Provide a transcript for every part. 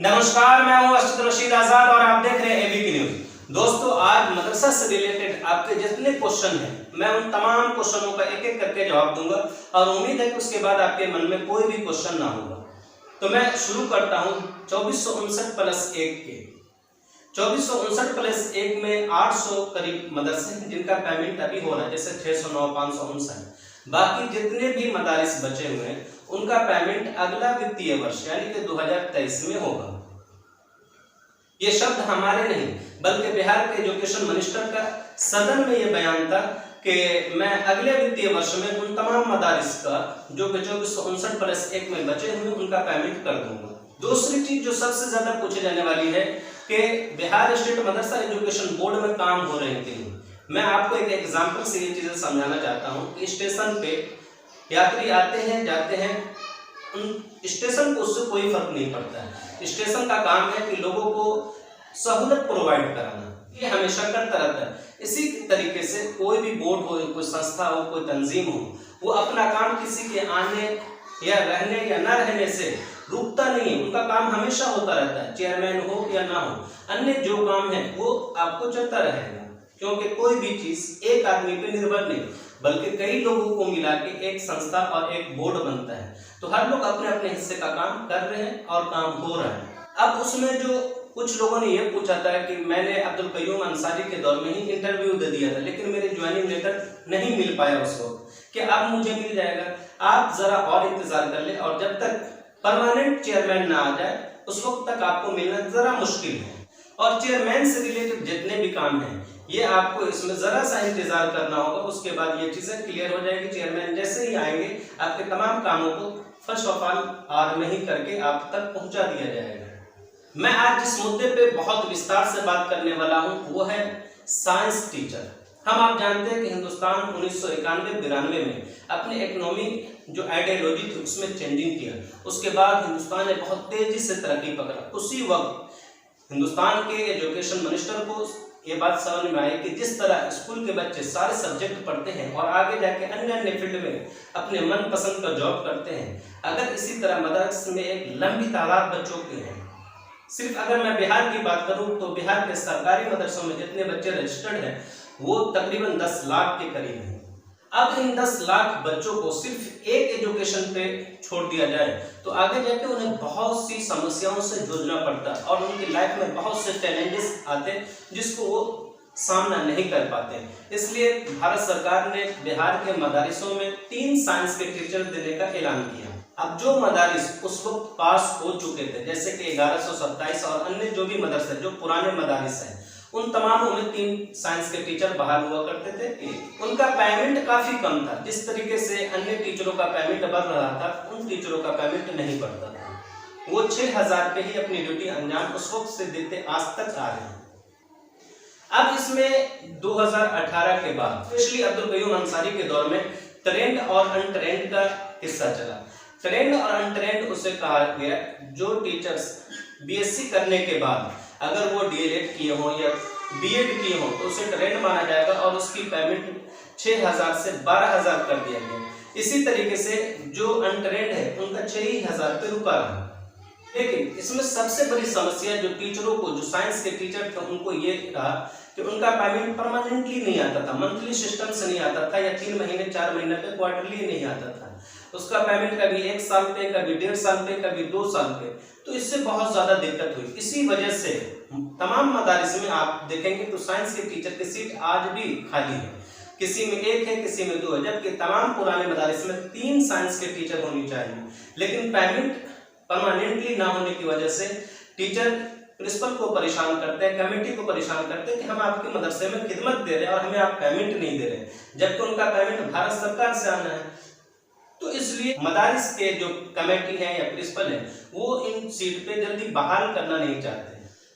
नमस्कार, मैं हूं अर्शद रशीद आजाद और आप देख रहे हैं एबीपी न्यूज। दोस्तों, आज मदरसा से रिलेटेड आपके जितने क्वेश्चन हैं, मैं उन तमाम क्वेश्चनों का एक एक करके जवाब दूंगा और उम्मीद है कि उसके बाद आपके मन में कोई भी क्वेश्चन ना होगा। तो मैं शुरू करता हूं 2459+1 के। 2459+1 में 800 करीब मदरसे हैं जिनका पेमेंट अभी हो रहा है, जैसे 609, 559। बाकी जितने भी मदारिस बचे हुए हैं उनका पेमेंट अगला वित्तीय वर्ष यानी कि 2023 में होगा। ये शब्द हमारे नहीं बल्कि बिहार के एजुकेशन मिनिस्टर का सदन में ये बयान था कि मैं अगले वित्तीय वर्ष में उन तमाम मदारिस का जो कि 2459+1 में बचे हुए उनका पेमेंट कर दूंगा। दूसरी चीज जो सबसे ज्यादा पूछी जाने वाली है कि बिहार स्टेट मदरसा एजुकेशन बोर्ड में काम हो रहे थे। मैं आपको एक एग्जाम्पल से ये चीजें समझाना चाहता हूँ कि स्टेशन पे यात्री आते हैं जाते हैं, स्टेशन को उससे कोई फर्क नहीं पड़ता है। स्टेशन का काम है कि लोगों को सहूलत प्रोवाइड कराना, ये हमेशा करता रहता है। इसी तरीके से कोई भी बोर्ड हो, कोई संस्था हो, कोई तंजीम हो, वो अपना काम किसी के आने या रहने या न रहने से रुकता नहीं है। उनका काम हमेशा होता रहता है, चेयरमैन हो या ना हो। अन्य जो काम है वो आपको चलता रहेगा, क्योंकि कोई भी चीज एक आदमी पे निर्भर नहीं बल्कि कई लोगों को मिला के एक संस्था और एक बोर्ड बनता है। तो हर लोग अपने अपने हिस्से का काम कर रहे हैं और काम हो रहा है। अब उसमें जो कुछ लोगों ने ये पूछा था कि मैंने अब्दुल कयूम अंसारी के दौर में ही इंटरव्यू दे दिया था, लेकिन मेरे ज्वाइनिंग लेटर नहीं मिल पाया उस वक्त, कि अब मुझे मिल जाएगा। आप जरा और इंतजार कर ले और जब तक परमानेंट चेयरमैन ना आ जाए उस वक्त तक आपको मिलना जरा मुश्किल है। और चेयरमैन से रिलेटेड जितने भी काम हैं ये आपको इसमें जरा सा इंतजार करना होगा, उसके बाद ये चीजें क्लियर हो जाएगी। चेयरमैन जैसे ही आएंगे आपके तमाम कामों को फर्स्ट ऑफ ऑल आज में ही करके आप तक पहुंचा दिया जाएगा। मैं आज जिस मुद्दे पे बहुत विस्तार से बात करने वाला हूं वो है साइंस टीचर। आप जानते हैं कि हिंदुस्तान 1991-92 में अपने इकोनॉमी जो आइडियोलॉजी थी उसमें चेंजिंग किया। उसके बाद हिंदुस्तान ने बहुत तेजी से तरक्की पकड़ा। उसी वक्त हिंदुस्तान के एजुकेशन मिनिस्टर को ये बात समझ में आई कि जिस तरह स्कूल के बच्चे सारे सब्जेक्ट पढ़ते हैं और आगे जाके अन्य अन्य फील्ड में अपने मनपसंद का जॉब करते हैं, अगर इसी तरह मदरस में एक लंबी तादाद बच्चों की है। सिर्फ अगर मैं बिहार की बात करूं तो बिहार के सरकारी मदरसों में जितने बच्चे रजिस्टर्ड हैं वो तकरीबन 10 लाख के करीब हैं। अब इन 10 लाख बच्चों को सिर्फ एक एजुकेशन पे छोड़ दिया जाए तो आगे जाके उन्हें बहुत सी समस्याओं से जूझना पड़ता है और उनकी लाइफ में बहुत से चैलेंजेस आते हैं जिसको वो सामना नहीं कर पाते। इसलिए भारत सरकार ने बिहार के मदारिसों में 3 साइंस के टीचर देने का ऐलान किया। अब जो मदारिस उस वक्त पास हो चुके थे, जैसे कि 1127 और अन्य जो भी मदरसे जो पुराने मदारिस हैं, उन तमामों में 3 साइंस के टीचर बहाल हुआ करते थे। उनका पेमेंट काफी कम था। जिस तरीके से अन्य टीचरों का पेमेंट बढ़ रहा था, उन टीचरों का पेमेंट नहीं बढ़ता था। वो 6000 पे ही अपनी ड्यूटी अंजाम उस वक्त से देते आज तक आ रहे हैं। अब इसमें 2018 के बाद स्पेशली अब्दुल कयूम अंसारी के दौर में ट्रेंड और अनट्रेंड का किस्सा चला। ट्रेंड और अनट्रेंड उसे कहा गया जो टीचर्स बीएससी करने के बाद अगर वो डीएलएड किए हों या बीएड किए हों तो उसे ट्रेंड माना जाएगा और उसकी पेमेंट 6000 से 12000 कर दिया गया। इसी तरीके से जो अनट्रेंड है उनका 6000 पे रुका रहा। लेकिन इसमें सबसे बड़ी समस्या जो टीचरों को, जो साइंस के टीचर थे, उनको ये रहा कि उनका पेमेंट परमानेंटली नहीं आता था, मंथली सिस्टम से नहीं आता था या 3 महीने 4 महीने पे क्वार्टरली नहीं आता था। उसका पेमेंट कभी 1 साल पे, कभी 1.5 साल पे, कभी 2 साल पे। तो इससे बहुत ज्यादा दिक्कत हुई। इसी वजह से तमाम मदारिस में आप देखेंगे तो साइंस के टीचर की सीट आज भी खाली है। किसी में 1 है, किसी में 2 है, जबकि तमाम पुराने मदारिस में 3 साइंस के टीचर होनी चाहिए। लेकिन पेमेंट परमानेंटली ना होने की वजह से टीचर प्रिंसिपल को परेशान करते हैं, कमेटी को परेशान करते हैं कि हम आपके मदरसे में खिदमत दे रहे हैं और हमें आप पेमेंट नहीं दे रहे, जबकि उनका पेमेंट भारत सरकार से आना है। तो इसलिए मदारिस के जो कमेटी है या प्रिंसिपल है वो इन सीट पे जल्दी बहाल करना नहीं चाहते।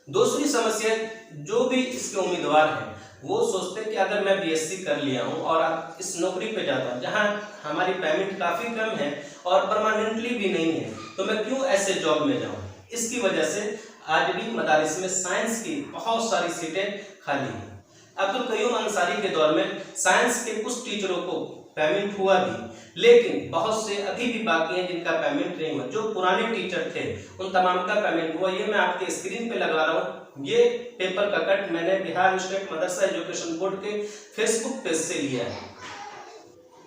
दूसरी समस्या, जो भी इसके उम्मीदवार हैं वो सोचते हैं कि अगर मैं बीएससी कर लिया हूं और आप इस नौकरी पे जाता हूं जहां हमारी पेमेंट काफी कम है और परमानेंटली भी नहीं है, तो मैं क्यों ऐसे जॉब में जाऊं। इसकी वजह से आज भी मदारिस में साइंस की बहुत सारी सीटें खाली हैं। अब्दुल कयूम अंसारी के दौर में साइंस के कुछ टीचरों को पेमेंट हुआ भी, लेकिन बहुत से अभी भी बाकी हैं जिनका पेमेंट नहीं हुआ। जो पुराने टीचर थे उन तमाम का पेमेंट हुआ। ये मैं आपके स्क्रीन पे लगा रहा हूँ, ये पेपर का कट मैंने बिहार स्टेट मदरसा एजुकेशन बोर्ड के फेसबुक पेज से लिया है।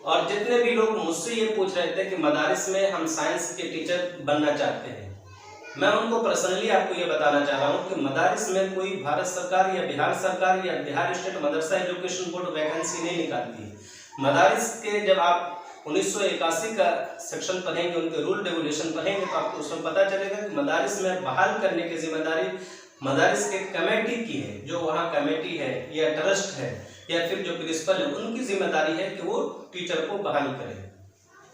और जितने भी लोग मुझसे ये पूछ रहे थे कि मदारिस में हम साइंस के टीचर बनना चाहते हैं, मैं उनको पर्सनली आपको ये बताना चाह रहा हूँ कि मदारिस में कोई भारत सरकार या बिहार सरकार या बिहार स्टेट मदरसा एजुकेशन बोर्ड वैकेंसी नहीं निकालती है। मदारिस के जब आप 1981 का सेक्शन पढ़ेंगे, उनके रूल रेगुलेशन पढ़ेंगे, तो आपको उसमें पता चलेगा कि मदारिस में बहाल करने की जिम्मेदारी मदारिस के कमेटी की है। जो वहाँ कमेटी है या ट्रस्ट है या फिर जो प्रिंसिपल है, उनकी जिम्मेदारी है कि वो टीचर को बहाल करें।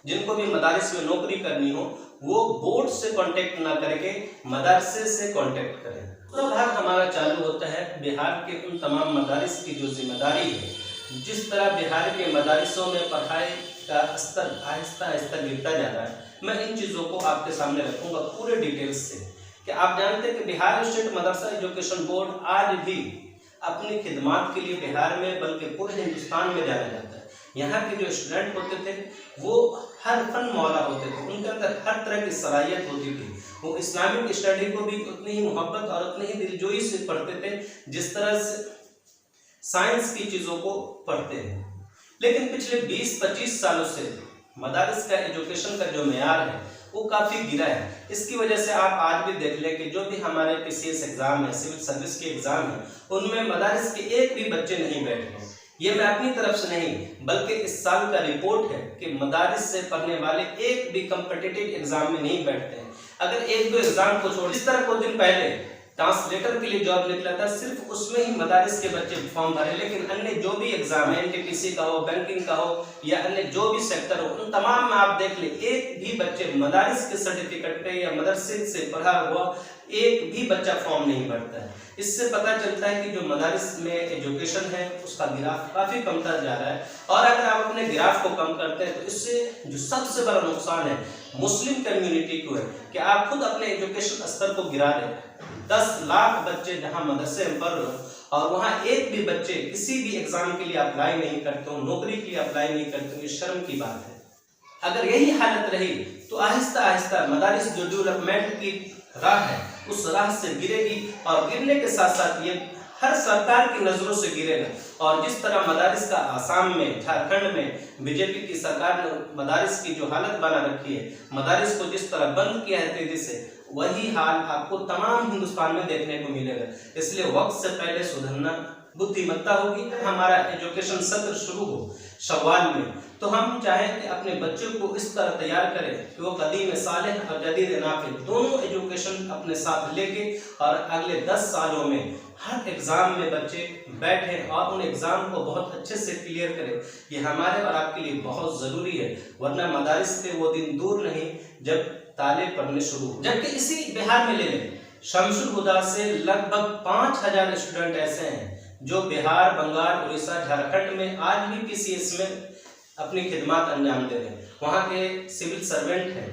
जिनको भी मदारिस में नौकरी करनी हो वो बोर्ड से कांटेक्ट ना करके मदरसे से कांटेक्ट करें। तो भाग हमारा चालू होता है बिहार के उन तमाम मदारिस की जो जिम्मेदारी है। जिस तरह बिहार के मदारिसों में पढ़ाई का स्तर आहिस्ता आहिस्ता गिरता जा रहा है, मैं इन चीज़ों को आपके सामने रखूंगा पूरे डिटेल्स से कि आप जानते हैं कि बिहार स्टेट मदरसा एजुकेशन बोर्ड आज भी अपनी खिदमात के लिए बिहार में बल्कि पूरे हिंदुस्तान में जाना जाता है। यहाँ के जो स्टूडेंट होते थे वो हर फन मौला होते थे, उनके अंदर हर तरह की सलाहियत होती थी। वो इस्लामिक स्टडी को भी उतनी ही मोहब्बत और उतनी ही दिलजोई से पढ़ते थे जिस तरह से साइंस की चीज़ों को पढ़ते हैं। लेकिन पिछले 20-25 सालों से मदारिस का एजुकेशन का जो मेयार है वो काफ़ी गिरा है। इसकी वजह से आप आज भी देख लें कि जो भी हमारे PCS एग्ज़ाम है, सिविल सर्विस के एग्ज़ाम है, उनमें मदारिस के एक भी बच्चे नहीं बैठे। ये मैं अपनी तरफ से नहीं बल्कि इस साल का रिपोर्ट है कि मदारिस से पढ़ने वाले एक भी कम्पिटिटिव एग्ज़ाम में नहीं बैठते हैं। अगर एक दो एग्ज़ाम को छोड़, इस तरह कुछ दिन पहले ट्रांसलेटर के लिए जॉब निकला था, सिर्फ उसमें ही मदारिस के बच्चे फॉर्म भरे, लेकिन अन्य जो भी एग्जाम है, NTPC का हो, बैंकिंग का हो या अन्य जो भी सेक्टर हो, उन तमाम में आप देख ले एक भी बच्चे मदारिस के सर्टिफिकेट पे या मदरसे से पढ़ा हुआ एक भी बच्चा फॉर्म नहीं भरता है। इससे पता चलता है कि जो मदारिस में एजुकेशन है उसका ग्राफ काफ़ी कमता जा रहा है। और अगर आप अपने ग्राफ को कम करते हैं तो इससे जो सबसे बड़ा नुकसान है मुस्लिम कम्युनिटी को है कि आप खुद अपने एजुकेशन स्तर को गिरा रहे हैं। 10 लाख बच्चे जहां मदरसे में पढ़ रहे हो और वहां एक भी बच्चे किसी भी एग्जाम के लिए अप्लाई नहीं करते हो, नौकरी के लिए अप्लाई नहीं करते हो, ये शर्म की बात है। अगर यही हालत रही तो आहिस्ता आहिस्ता मदारिस जो डेवलपमेंट की राह है उस राह से गिरेगी और गिरने के साथ साथ ये हर सरकार की नजरों से गिरेगा। और जिस तरह मदारिस का आसाम में, झारखंड में बीजेपी की सरकार ने मदारिस की जो हालत बना रखी है, मदारिस को जिस तरह बंद किया है तेजी से, वही हाल आपको तमाम हिंदुस्तान में देखने को मिलेगा। इसलिए वक्त से पहले सुधरना बुद्धिमत्ता होगी। हमारा एजुकेशन सत्र शुरू हो शव्वाल में तो हम चाहें कि अपने बच्चों को इस तरह तैयार करें कि वो कदीम सालेह और जदीद नाफिल दोनों एजुकेशन अपने साथ लेके और अगले 10 सालों में हर एग्ज़ाम में बच्चे बैठें और उन एग्ज़ाम को बहुत अच्छे से क्लियर करें। ये हमारे और आपके लिए बहुत ज़रूरी है, वरना मदारिस पे वो दिन दूर नहीं जब ताले पढ़ने शुरू हो। जबकि इसी बिहार में ले लें, शमसुल हुदा से लगभग 5000 स्टूडेंट ऐसे हैं जो बिहार, बंगाल, उड़ीसा, झारखंड में आज भी PCS में अपनी खिदमत अंजाम दे रहे हैं। वहाँ के सिविल सर्वेंट हैं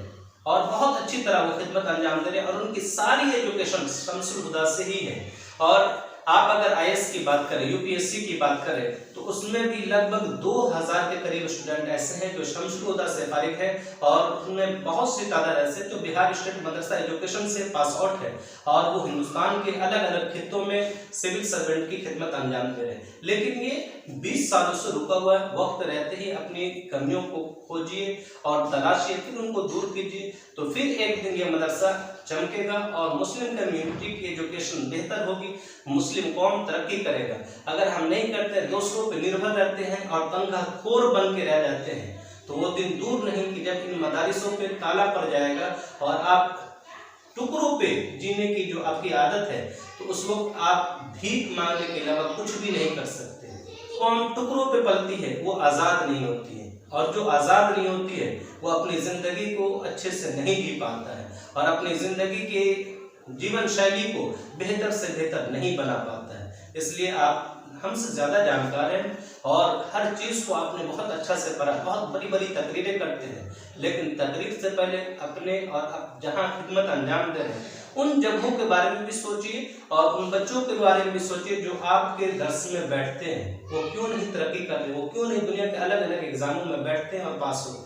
और बहुत अच्छी तरह वो खिदमत अंजाम दे रहे हैं और उनकी सारी एजुकेशन शमसुल हुदा से ही है। और आप अगर IAS की बात करें, UPSC की बात करें तो उसमें भी लगभग 2000 के करीब स्टूडेंट ऐसे हैं जो शमसुल हुदा से फारिग है और उनमें बहुत सी तादाद ऐसे जो बिहार स्टेट मदरसा एजुकेशन से पास आउट है और वो हिंदुस्तान के अलग अलग खित्तों में सिविल सर्वेंट की खिदमत अंजाम दे रहे हैं। लेकिन ये 20 सालों से रुका हुआ है। वक्त रहते ही अपनी कमियों को खोजिए और तलाशिए, फिर उनको दूर कीजिए, तो फिर एक दिन ये मदरसा चमकेगा और मुस्लिम कम्युनिटी की एजुकेशन बेहतर होगी, मुस्लिम कौम तरक्की करेगा। अगर हम नहीं करते, दूसरों पर निर्भर रहते हैं और तनख्वाहखोर बन के रह जाते हैं, तो वो दिन दूर नहीं कि जब इन मदारिसों पे ताला पड़ जाएगा और आप टुकड़ों पे जीने की जो आपकी आदत है तो उस वक्त आप भीख मांगने के अलावा कुछ भी नहीं कर सकते। कौम टुकड़ों पे पलती है, वो आज़ाद नहीं होती है और जो आज़ाद नहीं होती है वो अपनी ज़िंदगी को अच्छे से नहीं जी पाता है और अपनी ज़िंदगी के जीवन शैली को बेहतर से बेहतर नहीं बना पाता है। इसलिए हमसे ज़्यादा जानकार हैं और हर चीज़ को आपने बहुत अच्छा से पढ़ा, बहुत बड़ी बड़ी तकरीरें करते हैं, लेकिन तकरीर से पहले अपने और आप जहाँ खिदमत अंजाम दे रहे हैं उन जगहों के बारे में भी सोचिए और उन बच्चों के बारे में भी सोचिए जो आपके दर्स में बैठते हैं, वो क्यों नहीं तरक्की कर रहे, वो क्यों नहीं दुनिया के अलग अलग एग्जामों में बैठते हैं और पास होते हैं।